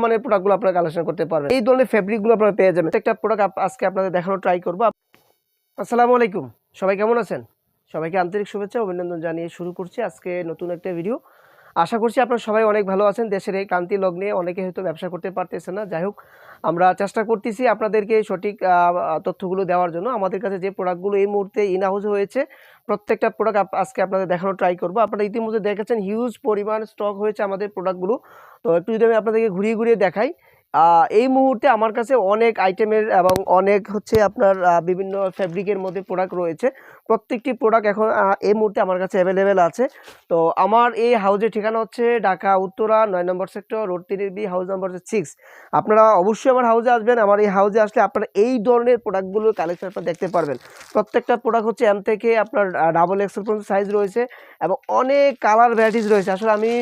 মানের প্রোডাক্টগুলো আপনারা কালেকশন করতে পারবেন। এই ধরনের ফেব্রিকগুলো আপনারা পেয়ে যাবেন। একটা প্রোডাক্ট আজকে আপনাদের দেখানোর ট্রাই করবো। আসসালামু আলাইকুম, সবাই কেমন আছেন? সবাইকে আন্তরিক শুভেচ্ছা অভিনন্দন জানিয়ে শুরু করছি আজকে নতুন একটা ভিডিও। আশা করছি আপনারা সবাই অনেক ভালো আছেন। দেশের এই ক্রান্তি লগ্নে অনেকে হয়তো ব্যবসা করতে পারতেছে না, যাই হোক আমরা চেষ্টা করতেছি আপনাদেরকে সঠিক তথ্যগুলো দেওয়ার জন্য। আমাদের কাছে যে প্রোডাক্টগুলো এই মুহূর্তে ইন হাউসে হয়েছে প্রত্যেকটা প্রোডাক্ট আজকে আপনাদের দেখানোর ট্রাই করবো। আপনারা ইতিমধ্যে দেখেছেন হিউজ পরিমাণ স্টক হয়েছে আমাদের প্রোডাক্টগুলো। তো একটু যদি আমি আপনাদেরকে ঘুরিয়ে ঘুরিয়ে দেখাই, এই মুহূর্তে আমার কাছে অনেক আইটেমের এবং অনেক হচ্ছে আপনার বিভিন্ন ফ্যাব্রিকের মধ্যে প্রোডাক্ট রয়েছে। প্রত্যেকটি প্রোডাক্ট এখন এই মুহূর্তে আমার কাছে অ্যাভেলেবেল আছে। তো আমার এই হাউজের ঠিকানা হচ্ছে ঢাকা উত্তরা 9 নম্বর sector, road 3B, house number 6। আপনারা অবশ্যই আমার হাউজে আসবেন। আমার এই হাউজে আসলে আপনারা এই ধরনের প্রোডাক্টগুলোর কালেকশন আপনারা দেখতে পারবেন। প্রত্যেকটা প্রোডাক্ট হচ্ছে এম থেকে আপনার XXL পর্যন্ত সাইজ রয়েছে এবং অনেক কালার ভ্যারাইটিস রয়েছে। আসলে আমি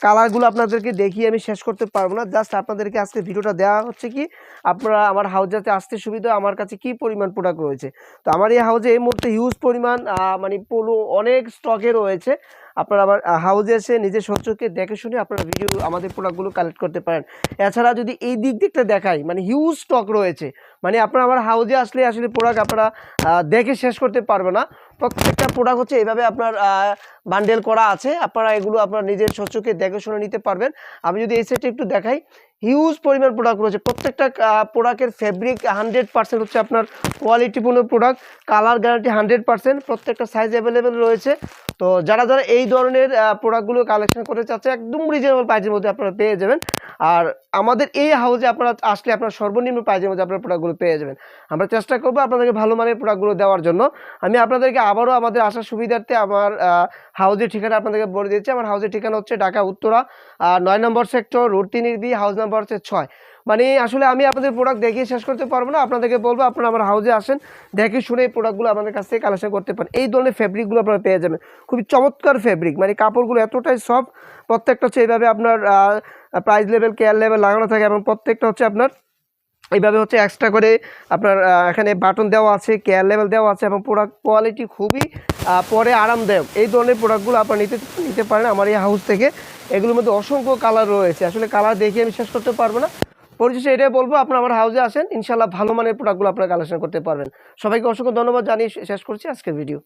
কালারগুলো আপনাদেরকে দেখিয়ে আমি শেষ করতে পারবো না। জাস্ট আপনাদেরকে আজকে ভিডিওটা দেওয়া হচ্ছে কি আপনারা আমার হাউজে আসতে সুবিধা, আমার কাছে কি পরিমাণ প্রোডাক্ট রয়েছে। তো আমার এই হাউজে এই মুহূর্তে হিউজ পরিমাণ মানে পোলো অনেক স্টকে রয়েছে। আপনারা আমার হাউজে এসে নিজের সচক্ষে দেখে শুনে আপনারা ভিডিও আমাদের প্রোডাক্টগুলো কালেক্ট করতে পারেন। এছাড়া যদি এই দিকটা দেখাই, মানে হিউজ স্টক রয়েছে, মানে আপনারা আমার হাউজে আসলে প্রোডাক্ট আপনারা দেখে শেষ করতে পারবে না। প্রত্যেকটা প্রোডাক্ট হচ্ছে এইভাবে আপনার বান্ডেল করা আছে। আপনারা এগুলো আপনার নিজের সচক্ষে দেখে শুনে নিতে পারবেন। আমি যদি এই সেটে একটু দেখাই, হিউজ পরিমাণ প্রোডাক্ট রয়েছে। প্রত্যেকটা প্রোডাক্টের ফেব্রিক 100% হচ্ছে আপনার কোয়ালিটিপূর্ণ প্রোডাক্ট, কালার গ্যারান্টি 100%, প্রত্যেকটা সাইজ অ্যাভেলেবেল রয়েছে। তো যারা এই ধরনের প্রোডাক্টগুলো কালেকশন করতে চাচ্ছে একদম রিজনেবল প্রাইসের মধ্যে আপনারা পেয়ে যাবেন। আর আমাদের এই হাউজে আপনারা আসলে আপনার সর্বনিম্ন প্রাইসের মধ্যে আপনার প্রোডাক্টগুলো পেয়ে যাবেন। আমরা চেষ্টা করবো আপনাদেরকে ভালো মানের প্রোডাক্টগুলো দেওয়ার জন্য। আমি আপনাদেরকে আবারও আমাদের আসার সুবিধার্থে আমার হাউজের ঠিকানা আপনাদেরকে বলে দিচ্ছি। আমার হাউজের ঠিকানা হচ্ছে ঢাকা উত্তরা 9 নম্বর sector, road 3B, house number হচ্ছে 6। মানে আসলে আমি আপনাদের প্রোডাক্ট দেখিয়ে শেষ করতে পারবো না। আপনাদেরকে বলবো আপনারা আমার হাউজে আসেন, দেখে শুনে এই প্রোডাক্টগুলো আপনাদের কাছ থেকে কালেকশন করতে পারেন। এই ধরনের ফেব্রিকগুলো আপনারা পেয়ে যাবেন, খুবই চমৎকার ফেব্রিক, মানে কাপড়গুলো এতটাই সফট। প্রত্যেকটা হচ্ছে এইভাবে আপনার প্রাইস লেভেল, কেয়ার লেভেল লাগানো থাকে এবং প্রত্যেকটা হচ্ছে আপনার এইভাবে হচ্ছে এক্সট্রা করে আপনার এখানে বাটন দেওয়া আছে, কেয়ার লেভেল দেওয়া আছে এবং প্রোডাক্ট কোয়ালিটি খুবই পরে আরামদায়ক। এই ধরনের প্রোডাক্টগুলো আপনারা নিতে পারেন আমার এই হাউস থেকে। এগুলোর মধ্যে অসংখ্য কালার রয়েছে, আসলে কালার দেখে আমি শেষ করতে পারবো না। পরিশেষে এটাই বলবো আপনারা আমার হাউসে আসেন, ইনশাল্লাহ ভালো মানের প্রোডাক্টগুলো আপনারা কালেকশন করতে পারবেন। সবাইকে অসংখ্য ধন্যবাদ জানিয়ে শেষ করছি আজকের ভিডিও।